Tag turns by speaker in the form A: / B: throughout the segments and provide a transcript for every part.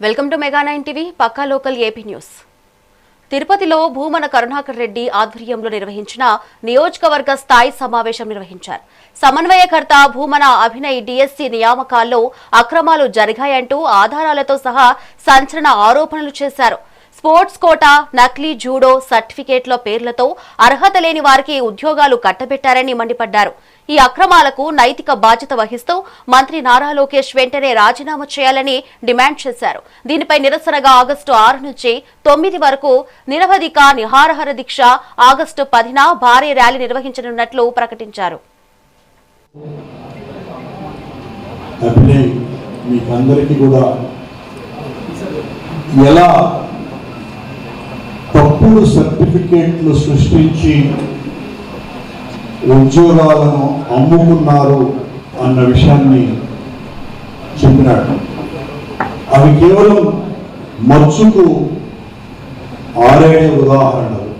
A: Welcome to mega 9 TV పక్కా local AP news. తిరుపతిలో భూమన కరుణాకర్ రెడ్డి ఆధ్వర్యంలో నిర్వహించిన నియోజకవర్గ స్థాయి సమావేశం నిర్వహించారు. సమన్వయకర్త భూమన అభినయ్ డిఎస్సి నియామకాల్లో అక్రమాలు జరిగాయంటూ ఆధారాలతో సహా సంచలన ఆరోపణలు చేశారు. స్పోర్ట్స్ కోటా, నకిలీ జూడో సర్టిఫికేట్ల పేర్లతో అర్హత లేని వారికి ఉద్యోగాలు కట్టబెట్టారని మండిపడ్డారు. ఈ అక్రమాలకు నైతిక బాధ్యత వహిస్తూ మంత్రి నారా లోకేష్ వెంటనే రాజీనామా చేయాలని డిమాండ్ చేశారు. దీనిపై నిరసనగా ఆగస్టు 6 నుంచి 9 వరకు నిరవధిక నిరాహార దీక్ష, ఆగస్టు 10న భారీ ర్యాలీ నిర్వహించనున్నట్లు ప్రకటించారు.
B: తప్పుడు సర్టిఫికేట్లు సృష్టించి ఉద్యోగాలను అమ్ముకున్నారు అన్న విషయాన్ని చెప్పినాడు. అవి కేవలం మచ్చుకు 6 ఉదాహరణలు.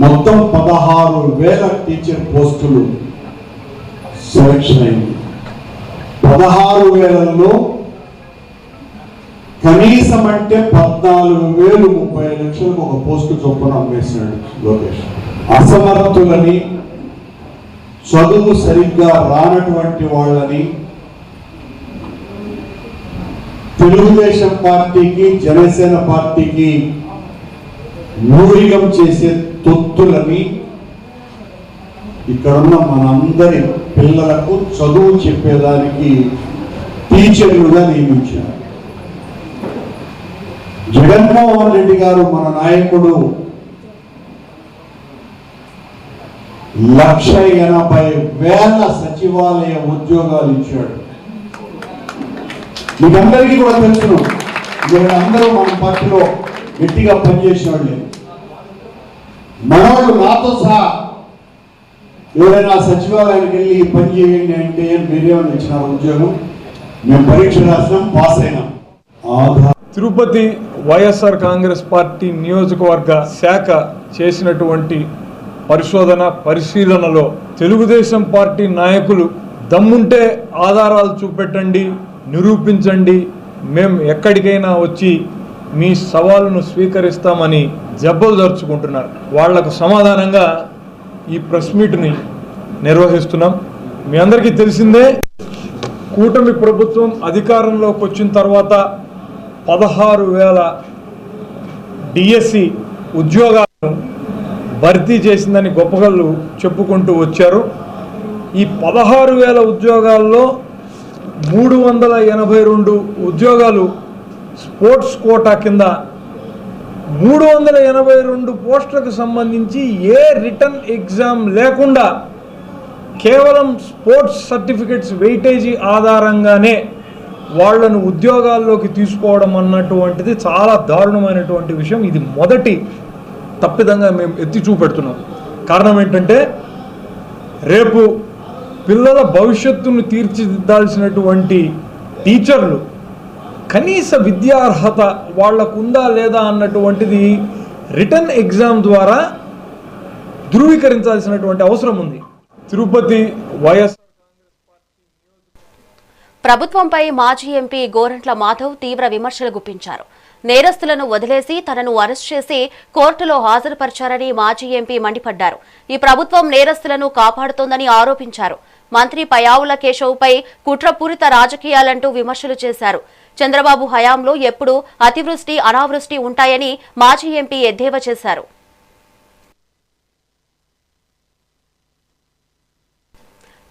B: మొత్తం 16,000 టీచర్ పోస్టులు సెలక్షన్ అయింది. 16,000లో కనీసం అంటే 14,000 30 లక్షలకు ఒక పోస్టు చొప్పున అమ్మేసినాడు లోకేష్. అసమర్థులని, చదువు సరిగ్గా రానటువంటి వాళ్ళని, తెలుగుదేశం పార్టీకి జనసేన పార్టీకి మూరిగం చేసే తొత్తులని ఇక్కడున్న మనందరి పిల్లలకు చదువు చెప్పేదానికి టీచర్లుగా నియమించారు. జగన్మోహన్ రెడ్డి గారు మన నాయకుడు 1,80,000 సచివాలయ ఉద్యోగాలు ఇచ్చాడు. మీకందరికీ కూడా తెలుసును, అందరూ మన పార్టీలో గట్టిగా పనిచేసిన వాళ్ళే. మనవాళ్ళు నాతో సహా ఎవరైనా సచివాలయానికి వెళ్ళి పని చేయండి అంటే మీరేమని ఇచ్చినారు ఉద్యోగం? మేము పరీక్ష రాసినాం, పాస్ అయినాం.
C: తిరుపతి వైఎస్ఆర్ కాంగ్రెస్ పార్టీ నియోజకవర్గ శాఖ చేసినటువంటి పరిశీలనలో తెలుగుదేశం పార్టీ నాయకులు దమ్ముంటే ఆధారాలు చూపెట్టండి, నిరూపించండి, మేము ఎక్కడికైనా వచ్చి మీ సవాలును స్వీకరిస్తామని జబ్బలు దర్చుకుంటున్నారు. వాళ్లకు సమాధానంగా ఈ ప్రెస్ మీట్ని నిర్వహిస్తున్నాం. మీ అందరికీ తెలిసిందే, కూటమి ప్రభుత్వం అధికారంలోకి వచ్చిన తర్వాత 16,000 డిఎస్సి ఉద్యోగాలను భర్తీ చేసిందని గొప్పగళ్ళు చెప్పుకుంటూ వచ్చారు. ఈ 16,000 ఉద్యోగాల్లో 382 ఉద్యోగాలు స్పోర్ట్స్ కోటా కింద, 382 పోస్టులకు సంబంధించి ఏ రిటర్న్ ఎగ్జామ్ లేకుండా కేవలం స్పోర్ట్స్ సర్టిఫికెట్స్ వెయిటేజీ ఆధారంగానే వాళ్లను ఉద్యోగాల్లోకి తీసుకోవడం అన్నటువంటిది చాలా దారుణమైనటువంటి విషయం. ఇది మొదటి తప్పిదంగా మేము ఎత్తి చూపెడుతున్నాం. కారణం ఏంటంటే, రేపు పిల్లల భవిష్యత్తును తీర్చిదిద్దాల్సినటువంటి టీచర్లు కనీస విద్యార్హత వాళ్లకుందా లేదా అన్నటువంటిది రిటర్న్ ఎగ్జామ్ ద్వారా ధృవీకరించాల్సినటువంటి అవసరం ఉంది. తిరుపతి వైఎస్ఆర్
A: ప్రభుత్వంపై మాజీ ఎంపీ గోరంట్ల మాధవ్ తీవ్ర విమర్శలు గుప్పించారు. నేరస్తులను వదిలేసి తనను అరెస్ట్ చేసి కోర్టులో హాజరుపరిచారని మాజీ ఎంపీ మండిపడ్డారు. ఈ ప్రభుత్వం నేరస్తులను కాపాడుతోందని ఆరోపించారు. మంత్రి పయావుల కేశవ్పై కుట్రపూరిత రాజకీయాలంటూ విమర్శలు చేశారు. చంద్రబాబు హయాంలో ఎప్పుడు అతివృష్టి అనావృష్టి ఉంటాయని మాజీ ఎంపీ ఎద్దేవా చేశారు.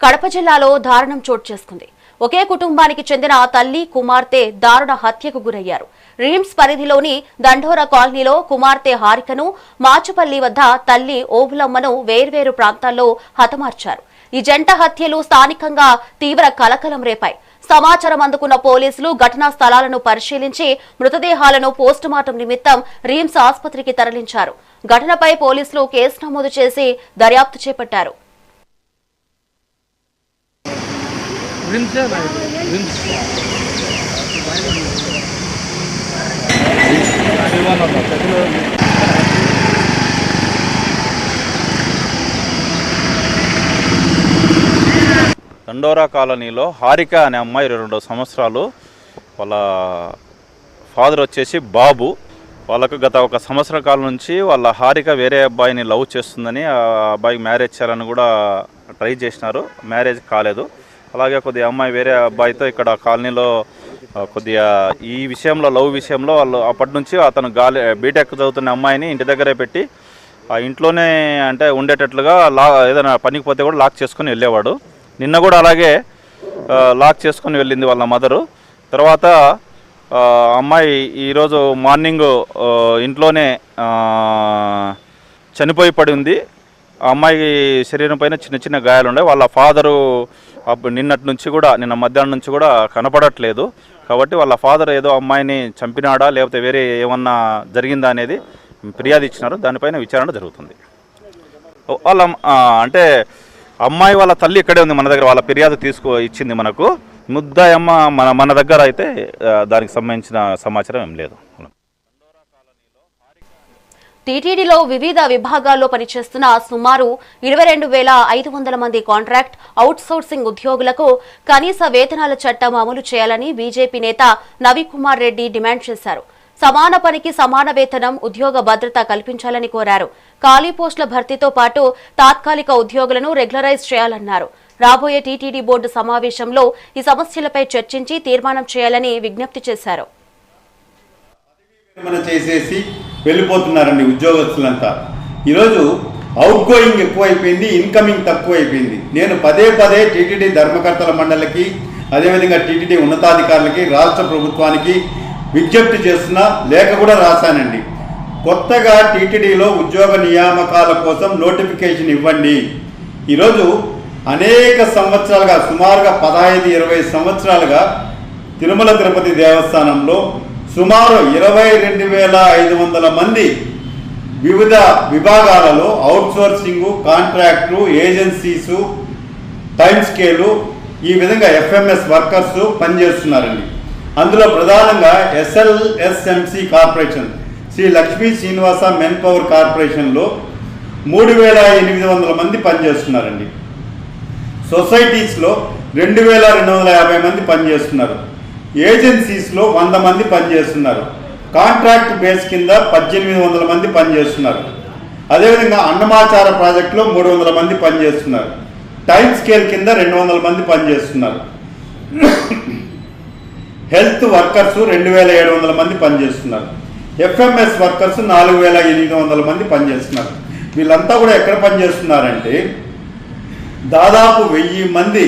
A: కడప జిల్లాలో దారుణం చోటు చేసుకుంది. ఒకే కుటుంబానికి చెందిన తల్లి, కుమార్తె దారుణ హత్యకు గురయ్యారు. రీమ్స్ పరిధిలోని దండోరా కాలనీలో కుమార్తె హారికను, మాచుపల్లి వద్ద తల్లి ఓబులమ్మను వేర్వేరు ప్రాంతాల్లో హతమార్చారు. ఈ జంట హత్యలు స్థానికంగా తీవ్ర కలకలం రేపాయి. సమాచారం అందుకున్న పోలీసులు ఘటనా స్థలాలను పరిశీలించి మృతదేహాలను పోస్టుమార్టం నిమిత్తం రీమ్స్ ఆసుపత్రికి తరలించారు. ఘటనపై పోలీసులు కేసు నమోదు చేసి దర్యాప్తు చేపట్టారు.
D: దండోరా కాలనీలో హారిక అనే అమ్మాయి 22 సంవత్సరాలు వాళ్ళ ఫాదర్ వచ్చేసి బాబు. వాళ్ళకు గత 1 సంవత్సర కాలం నుంచి వాళ్ళ హారిక వేరే అబ్బాయిని లవ్ చేస్తుందని ఆ అబ్బాయికి మ్యారేజ్ చేయాలని కూడా ట్రై చేసినారు, మ్యారేజ్ కాలేదు. అలాగే కొద్దిగా అమ్మాయి వేరే అబ్బాయితో ఇక్కడ కాలనీలో కొద్దిగా ఈ విషయంలో లవ్ విషయంలో వాళ్ళు అప్పటి నుంచి అతను బీటెక్ చదువుతున్న అమ్మాయిని ఇంటి దగ్గరే పెట్టి ఆ ఇంట్లోనే అంటే ఉండేటట్లుగా ఏదైనా పనికి పోతే కూడా లాక్ చేసుకొని వెళ్ళేవాడు. నిన్న కూడా అలాగే లాక్ చేసుకొని వెళ్ళింది వాళ్ళ మదరు. తర్వాత అమ్మాయి ఈరోజు మార్నింగ్ ఇంట్లోనే చనిపోయి పడి ఉంది. ఆ అమ్మాయి శరీరం పైన చిన్న చిన్న గాయాలు ఉన్నాయి. వాళ్ళ ఫాదరు నిన్న మధ్యాహ్నం నుంచి కూడా కనపడట్లేదు. కాబట్టి వాళ్ళ ఫాదర్ ఏదో అమ్మాయిని చంపినాడా లేకపోతే వేరే ఏమన్నా జరిగిందా అనేది ఫిర్యాదు ఇచ్చినారు. దానిపైన విచారణ జరుగుతుంది. వాళ్ళ అంటే అమ్మాయి వాళ్ళ తల్లి ఇక్కడే ఉంది మన దగ్గర, వాళ్ళ ఫిర్యాదు ఇచ్చింది మనకు. ముద్దాయమ్మ మన దగ్గర అయితే దానికి సంబంధించిన సమాచారం ఏం లేదు.
A: టీటీడీలో వివిధ విభాగాల్లో పనిచేస్తున్న సుమారు 22,500 మంది కాంట్రాక్ట్ అవుట్సోర్సింగ్ ఉద్యోగులకు కనీస వేతనాల చట్టం అమలు చేయాలని బీజేపీ నేత నవీకుమార్ రెడ్డి డిమాండ్ చేశారు. సమాన పనికి సమాన వేతనం, ఉద్యోగ భద్రత కల్పించాలని కోరారు. ఖాళీ పోస్టుల భర్తీతో పాటు తాత్కాలిక ఉద్యోగులను రెగ్యులరైజ్ చేయాలన్నారు. రాబోయే టీటీడీ బోర్డు సమావేశంలో ఈ సమస్యలపై చర్చించి తీర్మానం చేయాలని విజ్ఞప్తి చేశారు.
E: చేసేసి వెళ్ళిపోతున్నారండి ఉద్యోగస్తులంతా. ఈరోజు అవుట్ గోయింగ్ ఎక్కువైపోయింది, ఇన్కమింగ్ తక్కువైపోయింది. నేను పదే టీటీడీ ధర్మకర్తల మండలికి, అదేవిధంగా టీటీడీ ఉన్నతాధికారులకి, రాష్ట్ర ప్రభుత్వానికి విజ్ఞప్తి చేస్తున్నా, లేఖ కూడా రాశానండి. కొత్తగా టీటీడీలో ఉద్యోగ నియామకాల కోసం నోటిఫికేషన్ ఇవ్వండి. ఈరోజు అనేక సంవత్సరాలుగా, సుమారుగా 15-20 సంవత్సరాలుగా తిరుమల తిరుపతి దేవస్థానంలో సుమారు 22,500 మంది వివిధ విభాగాలలో outsourcing, contract, agencies, time scale, ఈ విధంగా FMS వర్కర్సు పనిచేస్తున్నారండి. అందులో ప్రధానంగా SLSMC corporation, Shri Lakshmi Srinivasa men power కార్పొరేషన్లో 3,800 మంది పనిచేస్తున్నారండి. సొసైటీస్లో 2,250 మంది పనిచేస్తున్నారు. ఏజెన్సీస్లో 100 మంది పనిచేస్తున్నారు. కాంట్రాక్ట్ బేస్ కింద 1,800 మంది పనిచేస్తున్నారు. అదేవిధంగా అన్నమాచార ప్రాజెక్టులో 300 మంది పనిచేస్తున్నారు. టైమ్ స్కేల్ కింద 200 మంది పనిచేస్తున్నారు. హెల్త్ వర్కర్స్ 2,700 మంది పనిచేస్తున్నారు. FMS వర్కర్స్ 4,800 మంది పనిచేస్తున్నారు. వీళ్ళంతా కూడా ఎక్కడ పనిచేస్తున్నారంటే దాదాపు 1000 మంది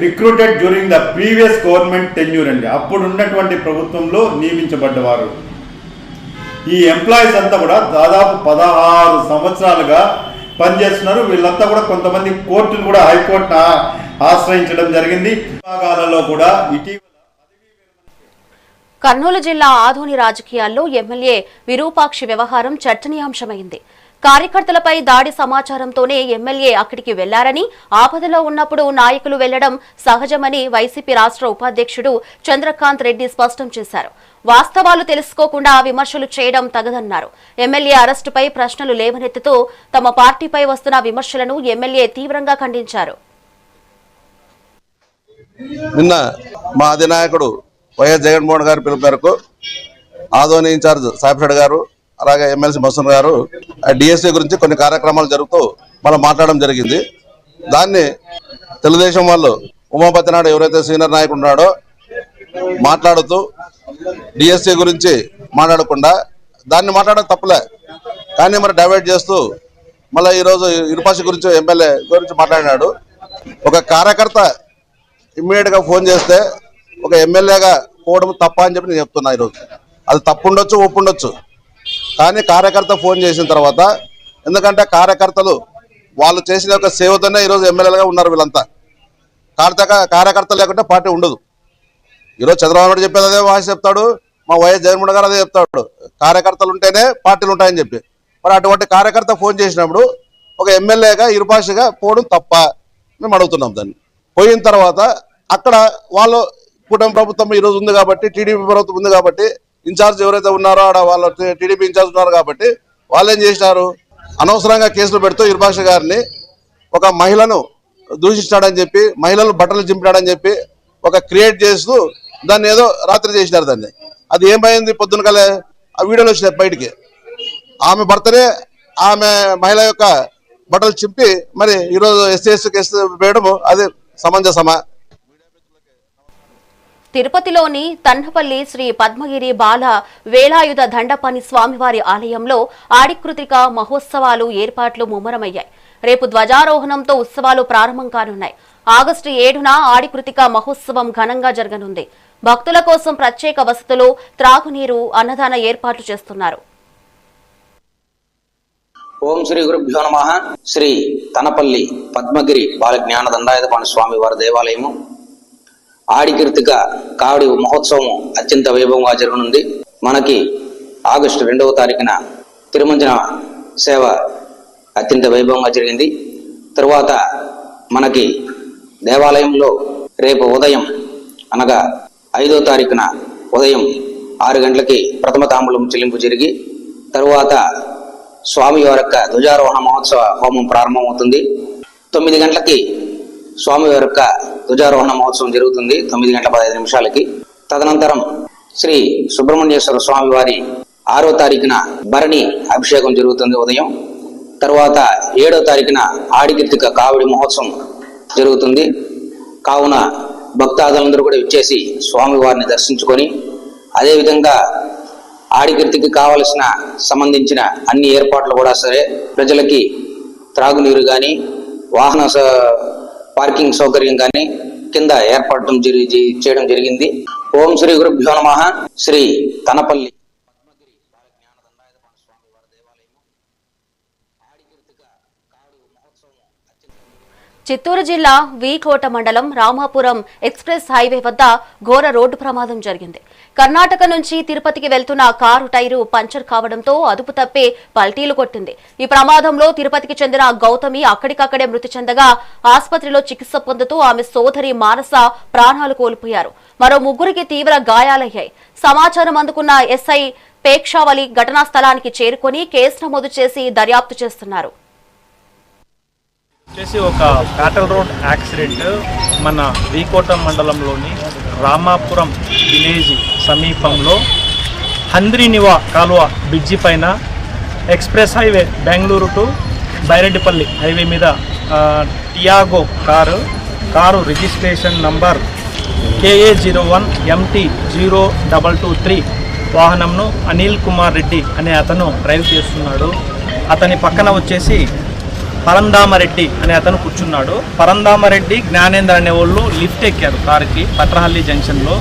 E: recruited during the previous government tenure అండి. అప్పుడు ఉన్నటువంటి ప్రభుత్వంలో నియమించబడ్డవారు. ఈ ఎంప్లాయీస్ అంతా కూడా దాదాపు 16 సంవత్సరాలుగా పనిచేస్తున్నారు. వీళ్ళంతా కూడా కొంతమంది కోర్టును కూడా, హైకోర్టును ఆశ్రయించడం జరిగింది. విభాగాలలో కూడా ఇటీవల
A: కర్నూలు జిల్లా ఆదోని రాజకీయాల్లో ఎమ్మెల్యే విరూపాక్షి వ్యవహారం చర్చనీయాంశమైంది. కార్యకర్తలపై దాడి సమాచారంతోనే ఎమ్మెల్యే అక్కడికి వెళ్లారని, ఆపదలో ఉన్నప్పుడు నాయకులు వెళ్లడం సహజమని వైసీపీ రాష్ట్ర ఉపాధ్యక్షుడు చంద్రకాంత్ రెడ్డి స్పష్టం చేశారు. వాస్తవాలు తెలుసుకోకుండా విమర్శలు చేయడం తగదన్నారు. ఎమ్మెల్యే అరెస్టుపై ప్రశ్నలు లేవనెత్తుతూ తమ పార్టీపై వస్తున్న విమర్శలను ఎమ్మెల్యే తీవ్రంగా ఖండించారు.
F: నిన్న మా అధినాయకుడు వైఎస్ జగన్మోహన్ గారి పిలుపు మేరకు ఆదోని ఇన్ఛార్జ్ సాయిప్రెడ్డి గారు, అలాగే ఎమ్మెల్సీ మసూన్ గారు డిఎస్సీ గురించి కొన్ని కార్యక్రమాలు జరుగుతూ మనం మాట్లాడడం జరిగింది. దాన్ని తెలుగుదేశం వాళ్ళు ఉమాపతి నాయుడు ఎవరైతే సీనియర్ నాయకుడు ఉన్నాడో మాట్లాడుతూ డిఎస్సీ గురించి మాట్లాడకుండా, దాన్ని మాట్లాడడం తప్పులే కానీ మరి డైవర్ట్ చేస్తూ మళ్ళీ ఈరోజు ఇరుపాసి గురించి, ఎమ్మెల్యే గురించి మాట్లాడినాడు. ఒక కార్యకర్త ఇమ్మీడియట్గా ఫోన్ చేస్తే ఒక ఎమ్మెల్యేగా పోవడం తప్ప అని చెప్పి నేను చెప్తున్నా. ఈరోజు అది తప్పు ఉండొచ్చు, ఒప్పు ఉండొచ్చు, కానీ కార్యకర్త ఫోన్ చేసిన తర్వాత, ఎందుకంటే కార్యకర్తలు వాళ్ళు చేసిన ఒక సేవతోనే ఈరోజు ఎమ్మెల్యేలుగా ఉన్నారు. వీళ్ళంతా కార్యకర్తలు లేకుంటే పార్టీ ఉండదు. ఈరోజు చంద్రబాబు నాయుడు చెప్పేది అదే భాష చెప్తాడు, మా వైఎస్ జగన్మోహన్ గారు అదే చెప్తాడు, కార్యకర్తలు ఉంటేనే పార్టీలు ఉంటాయని చెప్పి. మరి అటువంటి కార్యకర్త ఫోన్ చేసినప్పుడు ఒక ఎమ్మెల్యేగా ఇరుపాషిగా పోవడం తప్ప మేము అడుగుతున్నాం. దాన్ని పోయిన తర్వాత అక్కడ వాళ్ళు కూటమి ప్రభుత్వం ఈరోజు ఉంది కాబట్టి, టీడీపీ ప్రభుత్వం ఉంది కాబట్టి, ఇన్ఛార్జ్ ఎవరైతే ఉన్నారో ఆడ వాళ్ళు టీడీపీ ఇన్ఛార్జ్ ఉన్నారు కాబట్టి వాళ్ళు ఏం చేసినారు, అనవసరంగా కేసులు పెడుతూ ఇరుపాష గారిని ఒక మహిళను దూషిస్తాడని చెప్పి, మహిళలు బట్టలు చింపినాడని చెప్పి ఒక క్రియేట్ చేస్తూ దాన్ని ఏదో రాత్రి చేసినారు దాన్ని. అది ఏమైంది పొద్దున కలే ఆ వీడియోలు వచ్చినాయి బయటికి. ఆమె భర్తనే ఆమె మహిళ యొక్క బట్టలు చింపి మరి ఈరోజు ఎస్సీ కేసు వేయడము అది సమంజసమా?
A: తిరుపతిలోని తన్నపల్లి శ్రీ పద్మగిరి బాల వేలాయుధ దండపని స్వామివారి ఆలయంలో ఆడికృతిక మహోత్సవాలు ఏర్పాట్లు ముమ్మరమయ్యాయి. రేపు ధ్వజారోహణంతో ఉత్సవాలు ప్రారంభం కానున్నాయి. ఆగస్టు 7న ఆడికృతిక మహోత్సవం ఘనంగా జరగనుంది. భక్తుల కోసం ప్రత్యేక వసతులు, త్రాగునీరు, అన్నదాన ఏర్పాట్లు చేస్తున్నారు.
G: ఓం శ్రీ గురుభ్యో నమః. శ్రీ తనపల్లి పద్మగిరి బాల జ్ఞాన దండాయుధపాణి స్వామి వారి దేవాలయము ఆడికృతిక కావడి మహోత్సవం అత్యంత వైభవంగా జరగనుంది. మనకి ఆగస్టు 2వ తారీఖున తిరుమంజన సేవ అత్యంత వైభవంగా జరిగింది. తరువాత మనకి దేవాలయంలో రేపు ఉదయం అనగా 5వ తారీఖున ఉదయం 6 గంటలకి ప్రథమ తాంబూలం చెల్లింపు జరిగి తరువాత స్వామివారి యొక్క ధ్వజారోహణ మహోత్సవ హోమం ప్రారంభమవుతుంది. 9 గంటలకి స్వామివారి యొక్క ధ్వజారోహణ మహోత్సవం జరుగుతుంది 9:15 తదనంతరం శ్రీ సుబ్రహ్మణ్యేశ్వర స్వామి వారి 6వ తారీఖున భరణి అభిషేకం జరుగుతుంది ఉదయం. తరువాత 7వ తారీఖున ఆడికృతిక కావడి మహోత్సవం జరుగుతుంది. కావున భక్తాదులందరూ కూడా ఇచ్చేసి స్వామివారిని దర్శించుకొని అదేవిధంగా ఆడికృతికి కావలసిన సంబంధించిన అన్ని ఏర్పాట్లు కూడా సరే ప్రజలకి త్రాగునీరు కానీ వాహన పార్కింగ్ సౌకర్యం కానీ కింద ఏర్పడటం చేయడం జరిగింది. ఓం శ్రీ గురుభ్యో నమః. శ్రీ తనపల్లి
A: చిత్తూరు జిల్లా వీకోట మండలం రామాపురం ఎక్స్ప్రెస్ హైవే వద్ద ఘోర రోడ్డు ప్రమాదం జరిగింది. కర్ణాటక నుంచి తిరుపతికి వెళ్తున్న కారు టైరు పంచర్ కావడంతో అదుపు తప్పి పల్టీలు కొట్టింది. ఈ ప్రమాదంలో తిరుపతికి చెందిన గౌతమి అక్కడికక్కడే మృతి చెందగా ఆసుపత్రిలో చికిత్స పొందుతూ ఆమె సోదరి మానస ప్రాణాలు కోల్పోయారు. మరో 3కి తీవ్ర గాయాలయ్యాయి. సమాచారం అందుకున్న ఎస్ఐ పేక్షావలి ఘటనా స్థలానికి చేరుకుని కేసు నమోదు చేసి దర్యాప్తు చేస్తున్నారు.
H: ఒక ప్యాటల్ రోడ్ యాక్సిడెంట్ మన వీకోట మండలంలోని రామాపురం విలేజ్ సమీపంలో హంద్రీనివా కాలువ బ్రిడ్జి పైన express highway Bengaluru to Byreddipalli highway మీద Tiago car registration number KA01 MT 0223 వాహనంను అనిల్ కుమార్ రెడ్డి అనే అతను డ్రైవ్ చేస్తున్నాడు. అతని పక్కన వచ్చేసి పరంధామరెడ్డి అనే అతను కూర్చున్నాడు. పరంధామరెడ్డి, జ్ఞానేంద్ర అనే వాళ్ళు లిఫ్ట్ ఎక్కారు కారుకి పట్రహల్లి జంక్షన్లో.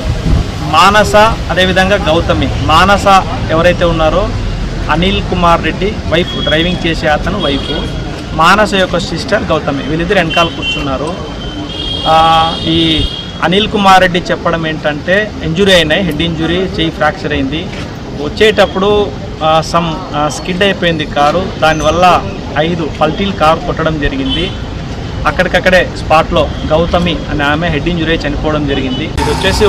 H: మానస అదేవిధంగా గౌతమి. మానస ఎవరైతే ఉన్నారో అనిల్ కుమార్ రెడ్డి వైఫ్, డ్రైవింగ్ చేసే అతను వైఫ్. మానస యొక్క సిస్టర్ గౌతమి, వీళ్ళిద్దరు వెనకాల కూర్చున్నారు. ఈ అనిల్ కుమార్ రెడ్డి చెప్పడం ఏంటంటే ఇంజురీ అయినాయి, హెడ్ ఇంజురీ, చెయ్యి ఫ్రాక్చర్ అయింది. వచ్చేటప్పుడు స్కిడ్ అయిపోయింది కారు. దానివల్ల 5 పల్టీలు కారు కొట్టడం జరిగింది. అక్కడికక్కడే స్పాట్లో గౌతమి అనే ఆమె హెడ్ ఇంజురీ చనిపోవడం జరిగింది. ఇది వచ్చేసి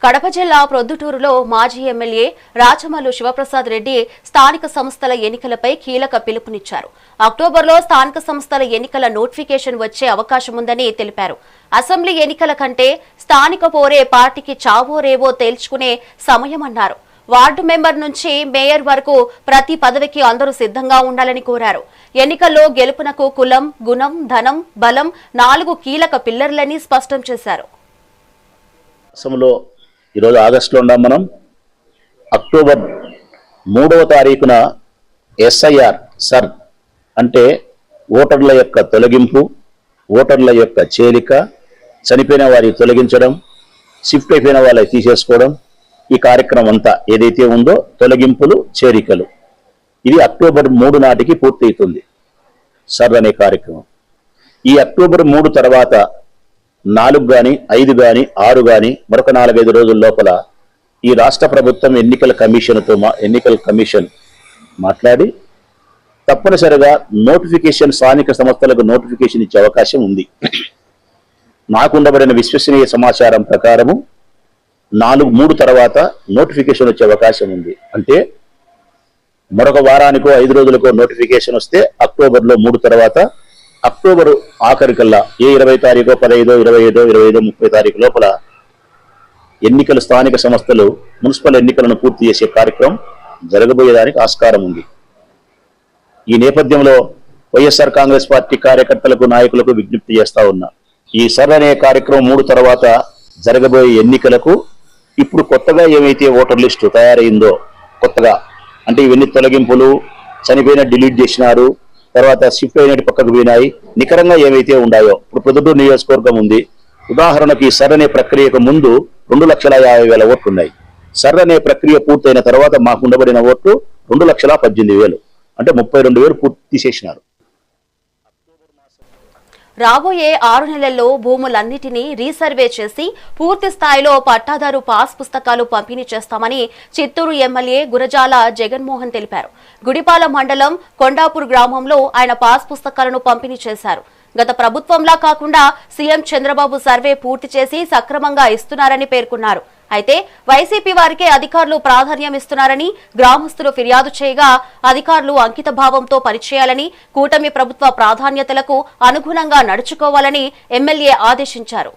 A: కడప జిల్లా ప్రొద్దుటూరులో మాజీ ఎమ్మెల్యే రాచమల్లు శివప్రసాద్ రెడ్డి స్థానిక సంస్థల ఎన్నికలపై కీలక పిలుపునిచ్చారు. అక్టోబర్లో స్థానిక సంస్థల ఎన్నికల నోటిఫికేషన్ వచ్చే అవకాశం ఉందని తెలిపారు. అసెంబ్లీ ఎన్నికల కంటే స్థానిక పోరే పార్టీకి చావో రేవో తేల్చుకునే సమయమన్నారు. వార్డు మెంబర్ నుంచి మేయర్ వరకు ప్రతి పదవికి అందరూ సిద్ధంగా ఉండాలని కోరారు. ఎన్నికల్లో గెలుపునకు కులం, గుణం, ధనం, బలం 4 కీలక పిల్లర్లని స్పష్టం చేశారు.
I: ఈరోజు ఆగస్టులో ఉన్నాం మనం. అక్టోబర్ 3వ తారీఖున SIR సర్ అంటే ఓటర్ల యొక్క తొలగింపు, ఓటర్ల యొక్క చేరిక, చనిపోయిన వారికి తొలగించడం, షిఫ్ట్ అయిపోయిన వాళ్ళకి తీసేసుకోవడం, ఈ కార్యక్రమం అంతా ఏదైతే ఉందో తొలగింపులు, చేరికలు, ఇది అక్టోబర్ 3 నాటికి పూర్తి అవుతుంది సర్ అనే కార్యక్రమం. ఈ అక్టోబర్ 3 తర్వాత 4 కానీ 5 కానీ 6 కానీ మరొక 4-5 రోజుల లోపల ఈ రాష్ట్ర ప్రభుత్వం ఎన్నికల కమిషన్ మాట్లాడి తప్పనిసరిగా నోటిఫికేషన్, స్థానిక సంస్థలకు నోటిఫికేషన్ ఇచ్చే అవకాశం ఉంది. నాకు ఉండబడిన విశ్వసనీయ సమాచారం ప్రకారము 3 తర్వాత నోటిఫికేషన్ వచ్చే అవకాశం ఉంది. అంటే మరొక వారానికో 5 రోజులకో నోటిఫికేషన్ వస్తే అక్టోబర్లో 3 తర్వాత అక్టోబరు ఆఖరికల్లా 20 తారీఖు 15, 25, 30 తారీఖు లోపల ఎన్నికలు, స్థానిక సంస్థలు, మున్సిపల్ ఎన్నికలను పూర్తి చేసే కార్యక్రమం జరగబోయేదానికి ఆస్కారం ఉంది. ఈ నేపథ్యంలో వైఎస్ఆర్ కాంగ్రెస్ పార్టీ కార్యకర్తలకు, నాయకులకు విజ్ఞప్తి చేస్తా ఉన్నా. ఈ సర్ అనే కార్యక్రమం 3 తర్వాత జరగబోయే ఎన్నికలకు ఇప్పుడు కొత్తగా ఏమైతే ఓటర్ లిస్టు తయారైందో, కొత్తగా అంటే ఇవన్నీ తొలగింపులు, చనిపోయిన డిలీట్ చేసినారు, తర్వాత షిఫ్ట్ అయినట్టు పక్కకు పోయినాయి, నికరంగా ఏవైతే ఉన్నాయో ఇప్పుడు ప్రొద్దుటూరు నియోజకవర్గం ఉంది. ఉదాహరణకు ఈ సర్ అనే ప్రక్రియకు ముందు 2,50,000 ఓట్లు ఉన్నాయి. సర్ అనే ప్రక్రియ పూర్తయిన తర్వాత మాకు ఉండబడిన ఓట్లు 2,18,000, అంటే 32,000 పూర్తి చేసినారు.
A: రాబోయే 6 నెలల్లో భూములన్నిటినీ రీసర్వే చేసి పూర్తి స్థాయిలో పట్టాదారు పాస్ పుస్తకాలు పంపిణీ చేస్తామని చిత్తూరు ఎమ్మెల్యే గురజాల జగన్మోహన్ తెలిపారు. గుడిపాల మండలం కొండాపూర్ గ్రామంలో ఆయన పాస్ పుస్తకాలను పంపిణీ చేశారు. గత ప్రభుత్వంలా కాకుండా సీఎం చంద్రబాబు సర్వే పూర్తి చేసి సక్రమంగా ఇస్తున్నారని పేర్కొన్నారు. అయితే వైసీపీ వారికే అధికారులు ప్రాధాన్యం ఇస్తున్నారని గ్రామస్తులు ఫిర్యాదు చేయగా అధికారులు అంకిత భావంతో పనిచేయాలని, కూటమి ప్రభుత్వ ప్రాధాన్యతలకు అనుగుణంగా నడుచుకోవాలని ఎమ్మెల్యే ఆదేశించారు.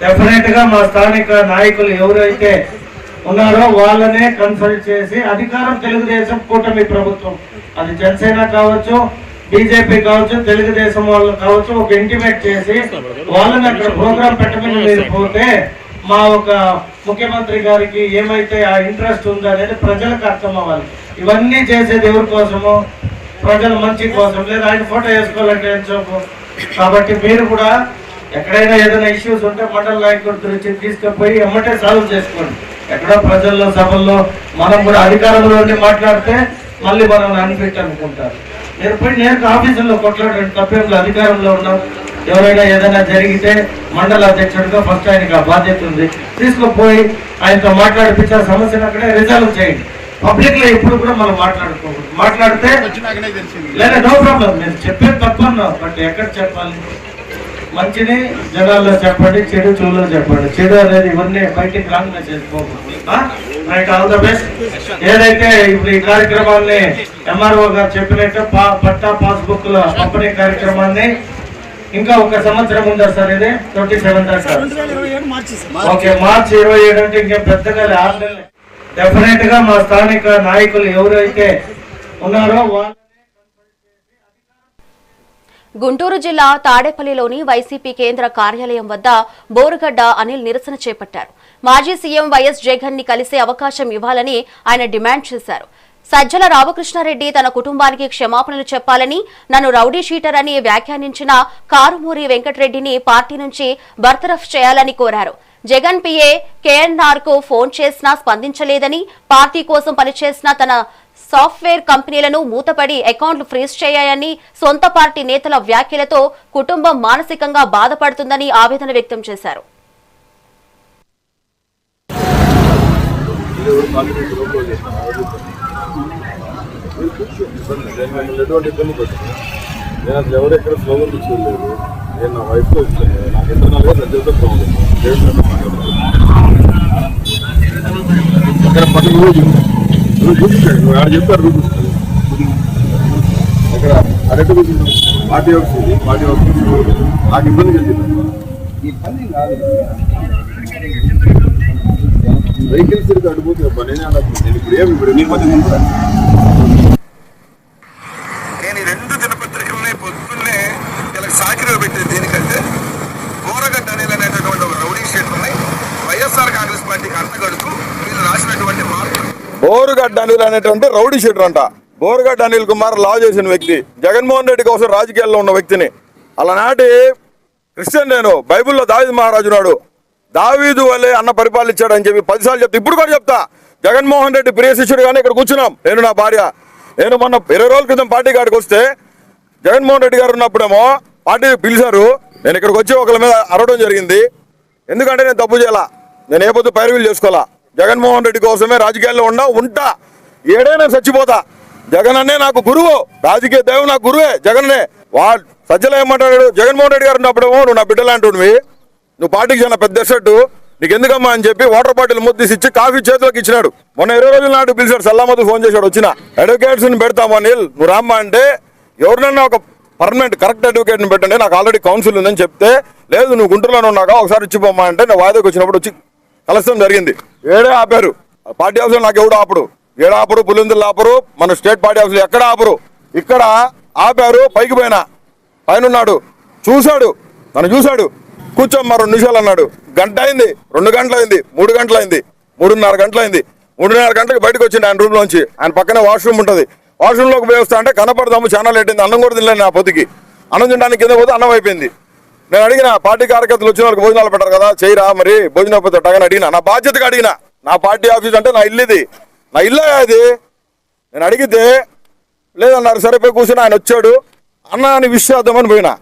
H: డెఫినెట్ గా మా స్థానిక నాయకులు ఎవరైతే ఉన్నారో వాళ్ళనే కన్సల్ట్ చేసి, అధికారం తెలుగుదేశం కూటమి ప్రభుత్వం, అది జనసేన కావచ్చు, బీజేపీ కావచ్చు, తెలుగుదేశం వాళ్ళు కావచ్చు, ఒక ఇంటిమేట్ చేసి వాళ్ళని అక్కడ ప్రోగ్రాం పెట్టమని మీరు పోతే మా ఒక ముఖ్యమంత్రి గారికి ఏమైతే ఆ ఇంట్రెస్ట్ ఉందో అనేది ప్రజలకు అర్థం అవ్వాలి. ఇవన్నీ చేసేది ఎవరి కోసము? ప్రజల మంచి కోసం. లేదా ఆయన ఫోటో వేసుకోవాలంటే కాబట్టి మీరు కూడా ఎక్కడైనా ఏదైనా ఇష్యూస్ ఉంటే మండల నాయకుడి గురించి తీసుకుపోయి ఎమ్మటే సాల్వ్ చేసుకోండి. ఎక్కడో ప్రజల్లో, సభల్లో మనం కూడా అధికారంలో ఉండి మాట్లాడితే మళ్ళీ మనం అన్ఫిట్ అనుకుంటారు. మీరు పోయి నేరుగా ఆఫీసుల్లో కొట్లాడండి, తప్పేంలో అధికారంలో ఉన్నాం. ఎవరైనా ఏదైనా జరిగితే మండల అధ్యక్షుడిగా ఫస్ట్ ఆయనకి ఆ బాధ్యత ఉంది, తీసుకుపోయి ఆయనతో మాట్లాడిపించే సమస్యను అక్కడే రిజాల్వ్ చేయండి. పబ్లిక్ లో ఎప్పుడు కూడా మనం మాట్లాడుకోకూడదు. మాట్లాడితే లేదా నో ప్రాబ్లం, నేను చెప్పేది తప్పన్నా, బట్ ఎక్కడ చెప్పాలి? మంచిని జనాల్లో చెప్పండి, చెడు చెవులో చెప్పండి. చెడు అనేది ఇవన్నీ బయటికి రాంగ్ మెసేజ్ పోకూడదు. Right, all the best. ఏదైతే ఇప్పుడు ఈ కార్యక్రమాన్ని ఎంఆర్ఓ గారు చెప్పినట్టు పట్టా పాస్బుక్ ల పంపిణీ కార్యక్రమాన్ని ఇంకా ఒక సంవత్సరం ఉందా సార్? ఇది 27 దాకా. ఓకే, మార్చి 27 అంటే ఇంకా పెద్దగా 6 నెలలు. డెఫినెట్ గా మా స్థానిక నాయకులు ఎవరైతే ఉన్నారో వాళ్ళు.
A: గుంటూరు జిల్లా తాడేపల్లిలోని వైసీపీ కేంద్ర కార్యాలయం వద్ద బోరుగడ్డ అనిల్ నిరసన చేపట్టారు. మాజీ సీఎం వైఎస్ జగన్ ని కలిసే అవకాశం ఇవ్వాలని ఆయన డిమాండ్ చేశారు. సజ్జల రామకృష్ణారెడ్డి తన కుటుంబానికి క్షమాపణలు చెప్పాలని, నన్ను రౌడీ షీటర్ అని వ్యాఖ్యానించిన కారుమూరి వెంకటరెడ్డిని పార్టీ నుంచి బర్తరఫ్ చేయాలని కోరారు. జగన్ పిఏ కేఎన్ఆర్ కు ఫోన్ చేసినా స్పందించలేదని, పార్టీ కోసం పనిచేసిన తన సాఫ్ట్వేర్ కంపెనీలను మూతపడి అకౌంట్లు ఫ్రీజ్ చేయాలని, సొంత పార్టీ నేతల వ్యాఖ్యలతో కుటుంబం మానసికంగా బాధపడుతుందని ఆవేదన వ్యక్తం చేశారు.
J: నేను అసలు ఎవరెక్కడ స్లోగన్ చూడలేదు. నేను నా వైఫ్తో ఇస్తాను, నాకు ఇంటర్నల్గా సజ్జలతో ప్రాబ్లం. అక్కడ పక్కన చూపించాడు, ఆడ చెప్తారు చూపిస్తాను. అక్కడ అరెక్ట్ కూర్చుంటాం, పార్టీ వస్తుంది, పార్టీ వస్తుంది, నాకు ఇబ్బంది కలిగింది. ఇబ్బంది కాదు, వెహికల్స్ తిరిగి అడిపోతే నేనే అడగదు. నేను ఇప్పుడు ఏమి ఇప్పుడు
K: నేను ఈ 2 దినపత్రికలని పొద్దున్నే ఇలా సాకిలో పెట్టేది దేనికంటే బోరగడ్డ అనిల్ అనేటటువంటి ఒక రౌడీ షీట్లని వైఎస్ఆర్ కాంగ్రెస్ పార్టీకి అంటగడుతూ వీళ్ళు రాసినటువంటి మార్పులు.
J: బోరుగడ్డ అనిల్ అనేటువంటి రౌడీ షీటర్ అంట. బోరుగడ్డ అనిల్ కుమార్ లా చేసిన వ్యక్తి, జగన్మోహన్ రెడ్డి కోసం రాజకీయాల్లో ఉన్న వ్యక్తిని. అలానాటి క్రిస్టియన్ నేను బైబిల్లో దావీదు మహారాజు నాడు దావీదు వల్లే అన్న పరిపాలించాడని చెప్పి 10 సార్లు చెప్తా. ఇప్పుడు కూడా చెప్తా, జగన్మోహన్ రెడ్డి ప్రియ శిష్యుడుగానే ఇక్కడ కూర్చున్నాం నేను, నా భార్య. నేను మొన్న 20 రోజుల క్రితం పార్టీ కాడికి వస్తే జగన్మోహన్ రెడ్డి గారు ఉన్నప్పుడేమో పార్టీ పిలిచారు. నేను ఇక్కడికి వచ్చి ఒకళ్ళ మీద అరవడం జరిగింది. ఎందుకంటే నేను తప్పు చేయాలా, నేను ఏ పొద్దు పైరవీలు చేసుకోవాలా. జగన్మోహన్ రెడ్డి కోసమే రాజకీయాల్లో ఉంటా. ఏడే నేను చచ్చిపోతా. జగన్ అన్నే నాకు గురువు, రాజకీయ దైవం నాకు గురువే జగన్నే. సజ్జలు ఏమంటాడు, జగన్మోహన్ రెడ్డి గారు ఉన్నప్పుడేమో నువ్వు నా బిడ్డలు అంటున్నావి, నువ్వు పార్టీకి చాలా పెద్ద షర్టు, నీకు ఎందుకమ్మా అని చెప్పి వాటర్ బాటిల్ ముద్దిసి ఇచ్చి కాఫీ చేతిలోకి ఇచ్చినాడు. మొన్న 20 రోజుల నాడు పిలిచాడు, సల్లామద్దు ఫోన్ చేశాడు. వచ్చిన అడ్వకేట్స్ ని పెడతాము అనిల్, నువ్వు రామ్మా అంటే ఎవరినన్నా ఒక పర్మనెంట్ కరెక్ట్ అడ్వకేట్ని పెట్టండి, నాకు ఆల్రెడీ కౌన్సిల్ ఉందని చెప్తే, లేదు నువ్వు గుంటూరులోనే ఉన్నాగా ఒకసారి ఇచ్చిపోమ్మా అంటే నేను వాయిదాకి వచ్చినప్పుడు వచ్చి కలసం జరిగింది. ఏడే ఆపారు పార్టీ హౌస్లో, నాకు ఎవడు ఆపడు, ఏడ ఆపరు, పులిందులు ఆపరు, మన స్టేట్ పార్టీ హౌస్లో ఎక్కడ ఆపరు. ఇక్కడ ఆపారు. పైకి పోయినా, పైన ఉన్నాడు, చూశాడు, నన్ను చూశాడు, కూర్చోమ్మా 2 నిమిషాలు అన్నాడు. గంట అయింది, 2 గంటలు అయింది, 3 గంటలు అయింది, 3:30 గంటలు అయింది. 3:30 గంటలకు బయటకు వచ్చింది ఆయన రూమ్ లోంచి. ఆయన పక్కనే వాష్రూమ్ ఉంటుంది. వాష్రూమ్లోకి పోయి వస్తా అంటే కనపడదాము, చాలా లేట్ అయింది, అన్నం కూడా తినలేను. నా పొద్దుకి అన్నం తినడానికి కింద పోతే అన్నం అయిపోయింది. నేను అడిగిన పార్టీ కార్యకర్తలు వచ్చిన వాళ్ళకి భోజనాలు పెట్టారు కదా, చేయరా మరి భోజనం పెట్టగానే అడిగినా, నా బాధ్యతగా అడిగినా. నా పార్టీ ఆఫీస్ అంటే నా ఇల్లు ఇది, నా ఇల్లు అది. నేను అడిగితే లేదన్నారు. సరిపోయి కూర్చొని ఆయన వచ్చాడు. అన్న అని విష్ చేద్దామని పోయినా,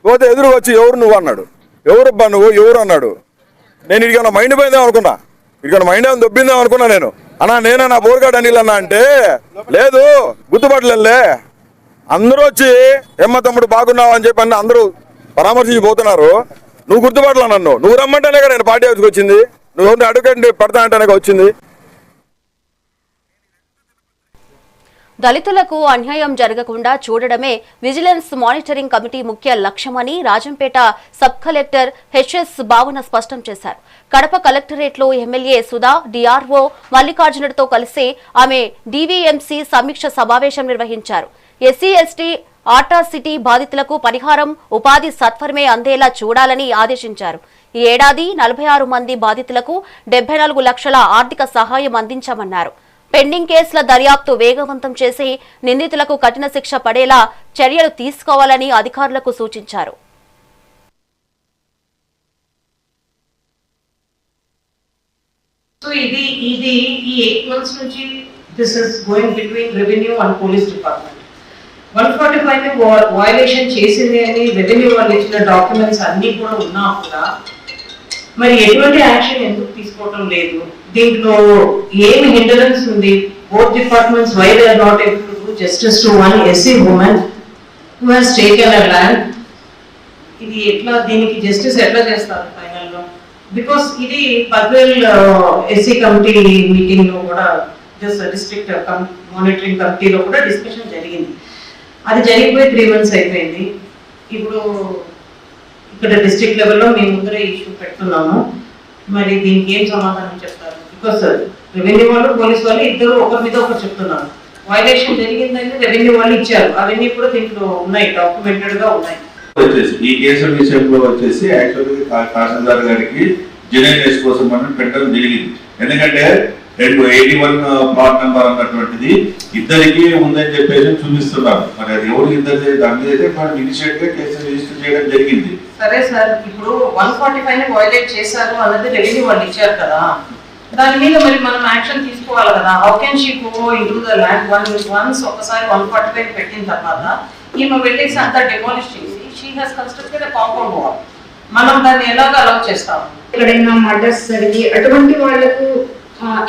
J: పోతే ఎదురు వచ్చి ఎవరు నువ్వు అన్నాడు. ఎవరబ్బా నువ్వు, ఎవరు అన్నాడు. నేను ఇడికన్నా మైండ్ పోయిందేమో అనుకున్నా, ఇడికన్నా మైండ్ ఏమైనా దొబ్బిందేమో అనుకున్నా. నేను అన్నా నేనే నా బోర్గాడ్ అనిల్ అన్నా అంటే, లేదు గుర్తుపట్టలే. అందరూ వచ్చి ఏమ్మ తమ్ముడు బాగున్నావు అని చెప్పి అన్న అందరూ పరామర్శించి పోతున్నారు. నువ్వు గుర్తుపట్టలే నన్ను, నువ్వు రమ్మంటేనే కదా నేను పార్టీ హౌస్కి వచ్చింది, నువ్వు అడ్వకేట్ పెడతా అంటేనే వచ్చింది.
A: దళితులకు అన్యాయం జరగకుండా చూడడమే విజిలెన్స్ మానిటరింగ్ కమిటీ ముఖ్య లక్ష్యమని రాజంపేట సబ్ కలెక్టర్ హెచ్ఎస్ భావన స్పష్టం చేశారు. కడప కలెక్టరేట్లో ఎమ్మెల్యే సుధా, డిఆర్ఓ మల్లికార్జునుడితో కలిసి ఆమె డీవీఎంసీ సమీక్ష సమావేశం నిర్వహించారు. ఎస్సీ ఎస్టీ ఆర్టాసిటీ బాధితులకు పరిహారం, ఉపాధి సత్వరమే అందేలా చూడాలని ఆదేశించారు. ఈ ఏడాది 46 మంది బాధితులకు 74 లక్షల ఆర్థిక సహాయం అందించామన్నారు. పెండింగ్ కేసుల దర్యాప్తు వేగవంతం చేసి నిందితులకు కఠిన శిక్ష పడేలా చర్యలు తీసుకోవాలని అధికారులకు సూచించారు.
L: So ఇది ఈ 8 months నుంచి this is going between revenue and police department. 145 ని వయలేషన్ చేసింది అని రెవెన్యూ వాళ్ళు ఇచ్చిన డాక్యుమెంట్స్ అన్ని కూడా ఉన్నా కూడా మరి ఎటువంటి యాక్షన్ ఎందుకు తీసుకోవడం లేదు? దీంట్లో ఏమి హిండరెన్స్ ఉంది? Both departments why they are not able to do justice to one SC women who has taken a land. ఇది ఎట్లా, దీనికి జస్టిస్ ఎట్లా చేస్తారు ఫైనల్ లో? బికాస్ ఇది పద్వేల్ ఎస్సీ కమిటీ మీటింగ్ లో కూడా డిస్ట్రిక్ట్ మానిటరింగ్ కమిటీలో కూడా డిస్కషన్ జరిగింది. అది జరిగిపోయి 3 months అయిపోయింది. ఇప్పుడు ఇక్కడ డిస్ట్రిక్ట్ లెవెల్లో మేము ముందర ఇష్యూ పెడుతున్నాము. మరి దీనికి ఏం సమాధానం చెప్తారు? బికాస్ రెవెన్యూ వాళ్ళు పోలీస్ వాళ్ళు ఇద్దరు ఒకరి మీద ఒకరు చెప్తున్నారు. వైలేషన్ జరిగిందని రెవెన్యూ వాళ్ళు ఇచ్చారు, అవన్నీ కూడా దీంట్లో ఉన్నాయి, డాక్యుమెంటెడ్ గా ఉన్నాయి.
M: ఈ కేసు విషయంలో వచ్చేసి యాక్చువల్గా తహసీల్దార్ గారికి జెన్యున్ కేసు కోసం మనం పెట్టడం జరిగింది. ఎందుకంటే 81 ప్లాట్ నెంబర్ అన్నటువంటిది ఇద్దరికి ఉందని చెప్పేసి చూపిస్తున్నారు. మరి అది ఎవరికి ఇద్దరు దాని మీద అయితే మనం ఇనిషియేట్ గా కేసు రిజిస్టర్ చేయడం జరిగింది.
L: సరే సార్, ఇప్పుడు 145 ని వైలేట్ చేశారు అన్నది రెవెన్యూ వాళ్ళు ఇచ్చారు కదా, దాని మీద మరి మనం యాక్షన్ తీసుకోవాలి కదా. How can she go into the land once ఒకసారి 145 పెట్టిన తర్వాత ఈమె బిల్డింగ్స్ అంతా డెమాలిష్ చేసి she has constructed a compound wall. మనం దాన్ని ఎలాగ అలౌ చేస్తాం?
N: ఎక్కడైనా మర్డర్స్ జరిగి అటువంటి వాళ్లకు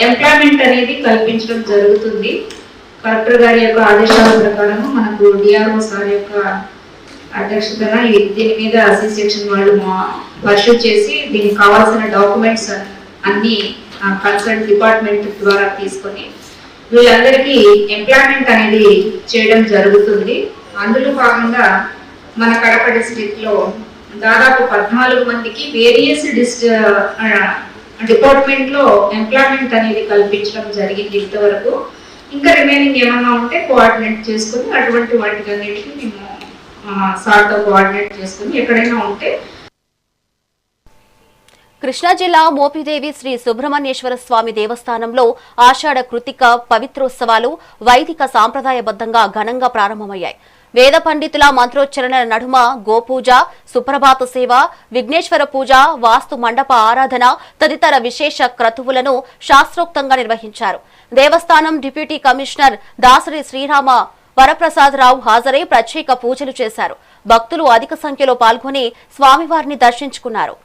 N: ఎంప్లాయ్మెంట్ అనేది కల్పించడం జరుగుతుంది. కలెక్టర్ గారి యొక్క ఆదేశాల ప్రకారం మనకు డిఆర్ఓ సార్ యొక్క అధ్యక్షతన దీని మీద సి సెక్షన్ వాళ్ళు పర్సూ చేసి దీనికి కావాల్సిన డాక్యుమెంట్స్ అన్ని కన్సర్న్ డిపార్ట్మెంట్ ద్వారా తీసుకొని వీళ్ళందరికీ ఎంప్లాయ్మెంట్ అనేది చేయడం జరుగుతుంది. అందులో భాగంగా మన కడప డిస్ట్రిక్ట్ లో దాదాపు 14 మందికి వేరియస్ డిపార్ట్మెంట్ లో ఎంప్లాయ్మెంట్ అనేది కల్పించడం జరిగింది ఇంతవరకు. ఇంకా రిమైనింగ్ ఏమన్నా ఉంటే కోఆర్డినేట్ చేసుకుని అటువంటి వాటికి అన్నిటికీ మేము సార్తో కోఆర్డినేట్ చేసుకుని ఎక్కడైనా ఉంటే.
A: కృష్ణా జిల్లా మోపిదేవి శ్రీ సుబ్రహ్మణ్యేశ్వర స్వామి దేవస్థానంలో ఆషాఢ కృతిక పవిత్రోత్సవాలు వైదిక సాంప్రదాయబద్ధంగా ఘనంగా ప్రారంభమయ్యాయి. వేద పండితుల మంత్రోచ్చరణల నడుమ గోపూజ, సుప్రభాత సేవ, విఘ్నేశ్వర పూజ, వాస్తు మండప ఆరాధన తదితర విశేష క్రతువులను శాస్త్రోక్తంగా నిర్వహించారు. దేవస్థానం డిప్యూటీ కమిషనర్ దాసరి శ్రీరామ వరప్రసాదరావు హాజరై ప్రత్యేక పూజలు చేశారు. భక్తులు అధిక సంఖ్యలో పాల్గొని స్వామివారిని దర్శించుకున్నారు.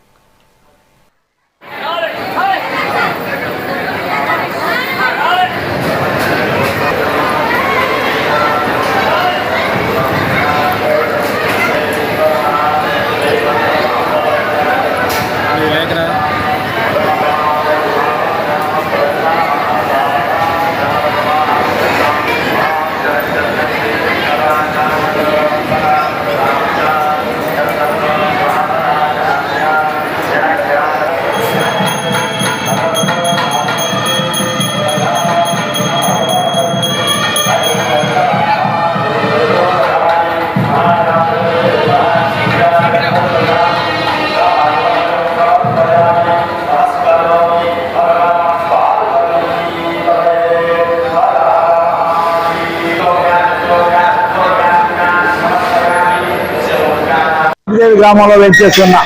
O: గ్రామంలో వెంచేస్తున్న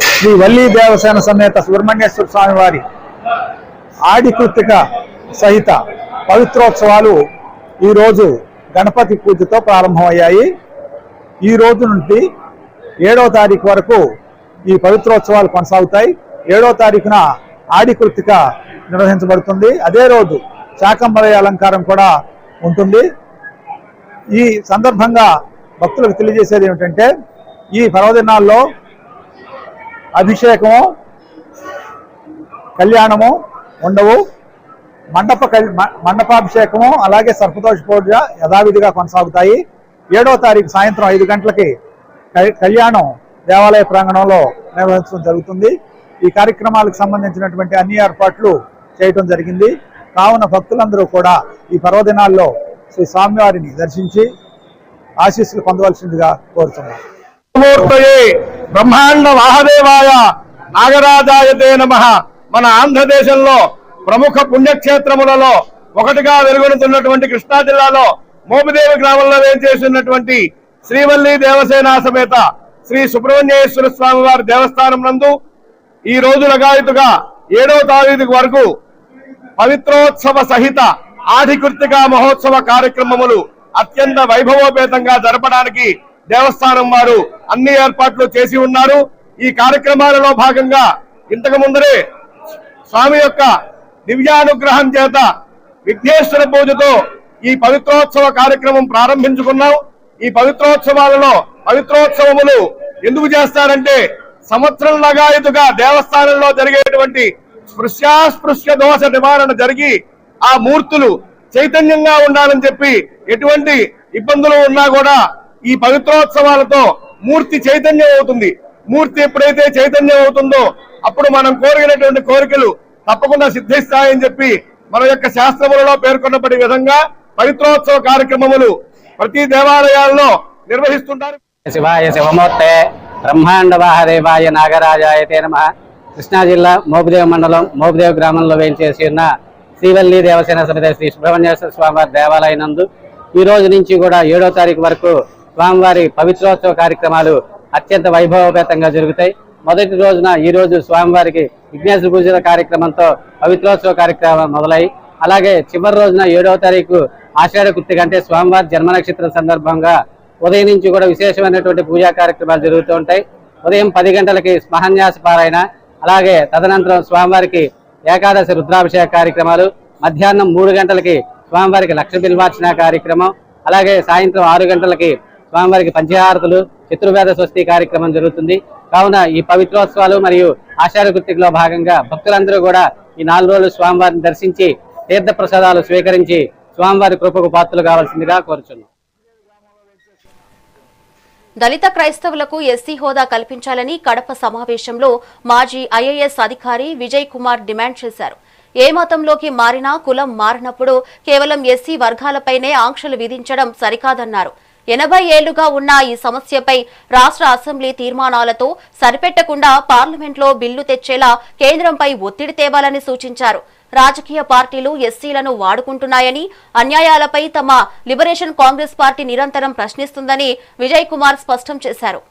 O: శ్రీ వల్లీ దేవసేన సమేత సుబ్రహ్మణ్యేశ్వర స్వామి వారి ఆడి కృత్తిక సహిత పవిత్రోత్సవాలు ఈరోజు గణపతి పూజతో ప్రారంభమయ్యాయి. ఈ రోజు నుండి 7వ తారీఖు వరకు ఈ పవిత్రోత్సవాలు కొనసాగుతాయి. 7వ తారీఖున ఆడి కృత్తిక నిర్వహించబడుతుంది. అదే రోజు శాకంబరయ అలంకారం కూడా ఉంటుంది. ఈ సందర్భంగా భక్తులకు తెలియజేసేది ఏమిటంటే, ఈ పర్వదినాల్లో అభిషేకము, కళ్యాణము ఉండవు. మండపాభిషేకము అలాగే సర్పదోష పూజ యథావిధిగా కొనసాగుతాయి. 7వ తారీఖు సాయంత్రం 5 గంటలకి కళ్యాణం దేవాలయ ప్రాంగణంలో నిర్వహించడం జరుగుతుంది. ఈ కార్యక్రమాలకు సంబంధించినటువంటి అన్ని ఏర్పాట్లు చేయటం జరిగింది. కావున భక్తులందరూ కూడా ఈ పర్వదినాల్లో శ్రీ స్వామివారిని దర్శించి ఆశీస్సులు పొందవలసిందిగా కోరుతున్నాం.
J: బ్రహ్మాండ వాహదేవాయ నాగరాజాయతే నమః. మన ఆంధ్రదేశంలో ప్రముఖ పుణ్యక్షేత్రములలో ఒకటిగా వెలుగొనుతున్నటువంటి కృష్ణా జిల్లాలో మోపిదేవి గ్రామంలో వేంచేసినటువంటి శ్రీవల్లి దేవసేన సమేత శ్రీ సుబ్రహ్మణ్యేశ్వర స్వామి వారి దేవస్థానం నందు ఈ రోజు లగాయతుగా 7వ తారీఖు వరకు పవిత్రోత్సవ సహిత ఆదికృత్తిక మహోత్సవ కార్యక్రమములు అత్యంత వైభవోపేతంగా జరపడానికి దేవస్థానం వారు అన్ని ఏర్పాట్లు చేసి ఉన్నారు. ఈ కార్యక్రమాలలో భాగంగా ఇంతకు ముందరే స్వామి యొక్క దివ్యానుగ్రహం చేత విఘ్నేశ్వర పూజతో ఈ పవిత్రోత్సవ కార్యక్రమం ప్రారంభించుకున్నాం. ఈ పవిత్రోత్సవములు ఎందుకు చేస్తారంటే, సంవత్సరం లగాయతుగా దేవస్థానంలో జరిగేటువంటి స్పృశ్యాస్పృశ్య దోష నివారణ జరిగి ఆ మూర్తులు చైతన్యంగా ఉండాలని చెప్పి ఎటువంటి ఇబ్బందులు ఉన్నా కూడా ఈ పవిత్రోత్సవాలతో మూర్తి చైతన్యం అవుతుంది. మూర్తి ఎప్పుడైతే చైతన్యం అవుతుందో అప్పుడు మనం కోరినటువంటి కోరికలు తప్పకుండా సిద్ధిస్తాయని చెప్పి మన యొక్క శాస్త్రములలో పేర్కొన్నప్పటి విధంగా పవిత్రోత్సవ కార్యక్రమములు ప్రతి దేవాలయాల్లో నిర్వహిస్తుంటారు.
P: శివాయ శివమూర్తే బ్రహ్మాండ వాహదేవాయ నాగరాజాయతే నమః. కృష్ణా జిల్లా మోపిదేవి మండలం మోపిదేవి గ్రామంలో వేయించేసి ఉన్న శ్రీవల్లి దేవసేన సమేత శ్రీ సుబ్రహ్మణ్యేశ్వర స్వామివారి దేవాలయం నందు ఈ రోజు నుంచి కూడా 7వ తారీఖు వరకు స్వామివారి పవిత్రోత్సవ కార్యక్రమాలు అత్యంత వైభవపేతంగా జరుగుతాయి. మొదటి రోజున ఈ రోజు స్వామివారికి విఘ్నేశ్వర పూజల కార్యక్రమంతో పవిత్రోత్సవ కార్యక్రమం మొదలై, అలాగే చివరి రోజున 7వ తారీఖు ఆషాఢ కృత్తిక అంటే స్వామివారి జన్మ నక్షత్రం సందర్భంగా ఉదయం నుంచి కూడా విశేషమైనటువంటి పూజా కార్యక్రమాలు జరుగుతూ ఉంటాయి. ఉదయం 10 గంటలకి స్మహన్యాస పారాయణ, అలాగే తదనంతరం స్వామివారికి ఏకాదశి రుద్రాభిషేక కార్యక్రమాలు, మధ్యాహ్నం 3 గంటలకి స్వామివారికి లక్ష బిల్వార్చన కార్యక్రమం, అలాగే సాయంత్రం 6 గంటలకి స్వామివారికి పంచహారతులు చతుర్వేద స్వస్తి కార్యక్రమం జరుగుతుంది. కావున ఈ పవిత్రోత్సవాలు మరియు ఆషాఢ కృత్తికలో భాగంగా భక్తులందరూ కూడా ఈ 4 రోజులు స్వామివారిని దర్శించి తీర్థ ప్రసాదాలు స్వీకరించి స్వామివారి కృపకు పాత్రలు కావాల్సిందిగా కోరుచున్నాం.
A: దళిత క్రైస్తవులకు ఎస్సీ హోదా కల్పించాలని కడప సమావేశంలో మాజీ ఐఏఎస్ అధికారి విజయ్ కుమార్ డిమాండ్ చేశారు. ఏ మతంలోకి మారినా కులం మారినప్పుడు కేవలం ఎస్సీ వర్గాలపైనే ఆంక్షలు విధించడం సరికాదన్నారు. 80 ఏళ్లుగా ఉన్న ఈ సమస్యపై రాష్ట్ర అసెంబ్లీ తీర్మానాలతో సరిపెట్టకుండా పార్లమెంట్లో బిల్లు తెచ్చేలా కేంద్రంపై ఒత్తిడి తేవాలని సూచించారు. రాజకీయ పార్టీలు ఎస్సీలను వాడుకుంటున్నాయని, అన్యాయాలపై తమ లిబరేషన్ కాంగ్రెస్ పార్టీ నిరంతరం ప్రశ్నిస్తుందని విజయ్ కుమార్ స్పష్టం చేశారు.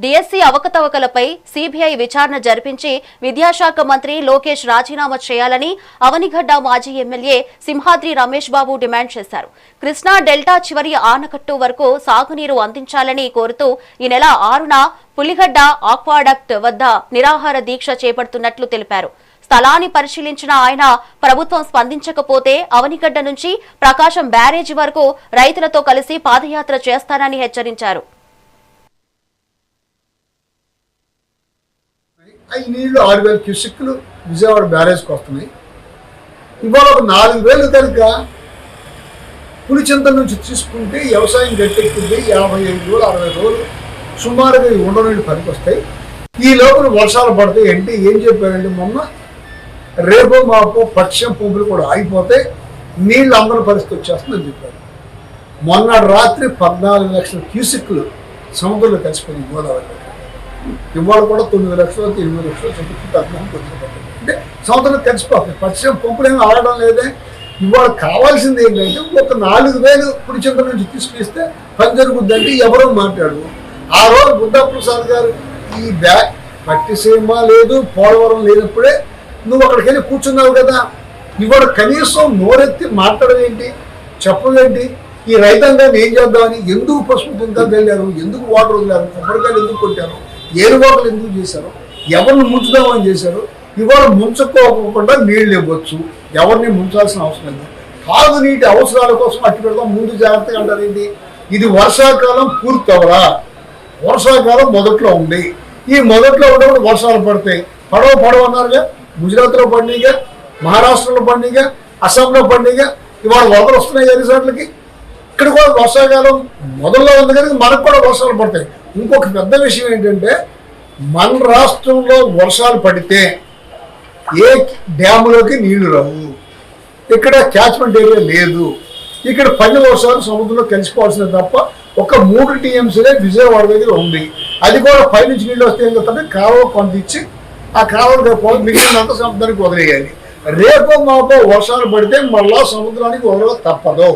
A: డిఎస్సీ అవకతవకలపై సీబీఐ విచారణ జరిపించి విద్యాశాఖ మంత్రి లోకేష్ రాజీనామా చేయాలని అవనిగడ్డ మాజీ ఎమ్మెల్యే సింహాద్రి రమేష్ బాబు డిమాండ్ చేశారు. కృష్ణా డెల్టా చివరి ఆనకట్టు వరకు సాగునీరు అందించాలని కోరుతూ ఈ నెల 6న పులిగడ్డ ఆక్వాడక్ట్ వద్ద నిరాహార దీక్ష చేపడుతున్నట్లు తెలిపారు. స్థలాన్ని పరిశీలించిన ఆయన ప్రభుత్వం స్పందించకపోతే అవనిగడ్డ నుంచి ప్రకాశం బ్యారేజీ వరకు రైతులతో కలిసి పాదయాత్ర చేస్తానని హెచ్చరించారు.
Q: ఈ నీళ్లు 6,000 క్యూసెక్లు విజయవాడ బ్యారేజ్కి వస్తున్నాయి. ఇవాళ ఒక 4,000 కనుక పులిచింతల నుంచి తీసుకుంటే వ్యవసాయం గట్టెక్కింది. 55 రోజులు 60 రోజులు సుమారుగా ఈ ఉండ నీళ్ళు పనికి వస్తాయి. ఈ లోపల వర్షాలు పడతాయి అంటే ఏం చెప్పారంటే మొన్న రేపో మాపో పక్షం పంపులు కూడా ఆగిపోతే నీళ్ళు అందరి పరిస్థితి వచ్చేస్తుందని చెప్పారు. మొన్న రాత్రి 14 లక్షల క్యూసెక్లు సముద్రంలో కలిసిపోయింది గోదావరి. ఇవాళ కూడా 9 లక్షలు 8 లక్షలు చుట్టూ అంటే సముద్రంలో కలిసిపోతుంది. పక్షం పంపులు ఏమి ఆడడం లేదే. ఇవాళ కావాల్సింది ఏంటంటే ఒక 4,000 పుడిచింత నుంచి తీసుకొస్తే పని జరుగుద్దంటే ఎవరో మాట్లాడు. ఆ రోజు బుద్ధప్రసాద్ గారు ఈ పట్టిసీమ లేదు పోలవరం లేనప్పుడే నువ్వు అక్కడికి వెళ్ళి కూర్చున్నావు కదా. ఇవాళ కనీసం నోరెత్తి మాట్లాడడం ఏంటి, చెప్పవేంటి? ఈ రైతాంగాన్ని ఏం చేద్దామని ఎందుకు పసుపు తుంకాలు వెళ్ళారు, ఎందుకు వాటర్ వదిలారు, కొబ్బరికాయలు ఎందుకు కొట్టారు, ఏరువాకలు ఎందుకు చేశారు, ఎవరిని ముంచుదామని చేశారు. ఇవాళ ముంచుకోకుండా నీళ్ళు ఇవ్వచ్చు, ఎవరిని ముంచాల్సిన అవసరం లేదు. తాగునీటి అవసరాల కోసం అట్టి పెడతాం ముందు జాగ్రత్తగా అంటారు ఏంటి. ఇది వర్షాకాలం పూర్తి అవరా, వర్షాకాలం మొదట్లో ఉంది. ఈ మొదట్లో ఉన్నప్పుడు వర్షాలు పడతాయి. పడవ అన్నారుగా, గుజరాత్లో పండుగ, మహారాష్ట్రలో పండుగ, అస్సాంలో పండుగ. ఇవాళ వరదలు వస్తున్నాయి రిసార్ట్లకి. ఇక్కడ కూడా వర్షాకాలం మొదల్లో ఉంది కనుక మనకు కూడా వర్షాలు పడతాయి. ఇంకొక పెద్ద విషయం ఏంటంటే మన రాష్ట్రంలో వర్షాలు పడితే ఏ డ్యాములోకి నీళ్లు రావు. ఇక్కడ క్యాచ్మెంట్ ఏరియా లేదు. ఇక్కడ 10 వర్షాలు సముద్రంలో కలిసిపోవాల్సిందే తప్ప ఒక 3 టీఎంసీలే విజయవాడ దగ్గర ఉంది. అది కూడా పైనుంచి నీళ్ళు వస్తే ఏం చేస్తుంటే కాలువ కొంత ఇచ్చి ఆ కాలువ మిగిలినంత సముద్రానికి వదిలేయాలి. రేపో మాపో వర్షాలు పడితే మళ్ళా సముద్రానికి వదల తప్పదు.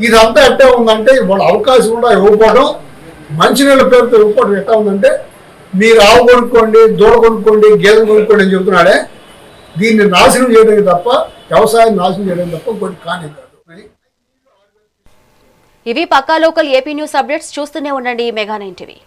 Q: ఇదంతా ఎట్టా ఉందంటే ఇవాళ అవకాశం కూడా ఇవ్వకపోవడం, మంచినీళ్ళ పేరుతో ఇవ్వకపోవడం ఎట్టా ఉందంటే మీరు ఆవు కొనుక్కోండి, దూడ కొనుక్కోండి, గేదెలు కొనుక్కోండి అని చెబుతున్నాడే. దీన్ని నాశనం చేయడానికి తప్ప, వ్యవసాయం నాశనం చేయడానికి తప్ప ఇంకోటి కానీ కాదు.
A: ఇవి పక్కా లోకల్ ఏపీ న్యూస్ అప్డేట్స్. చూస్తూనే ఉండండి మెగా 9 టీవీ.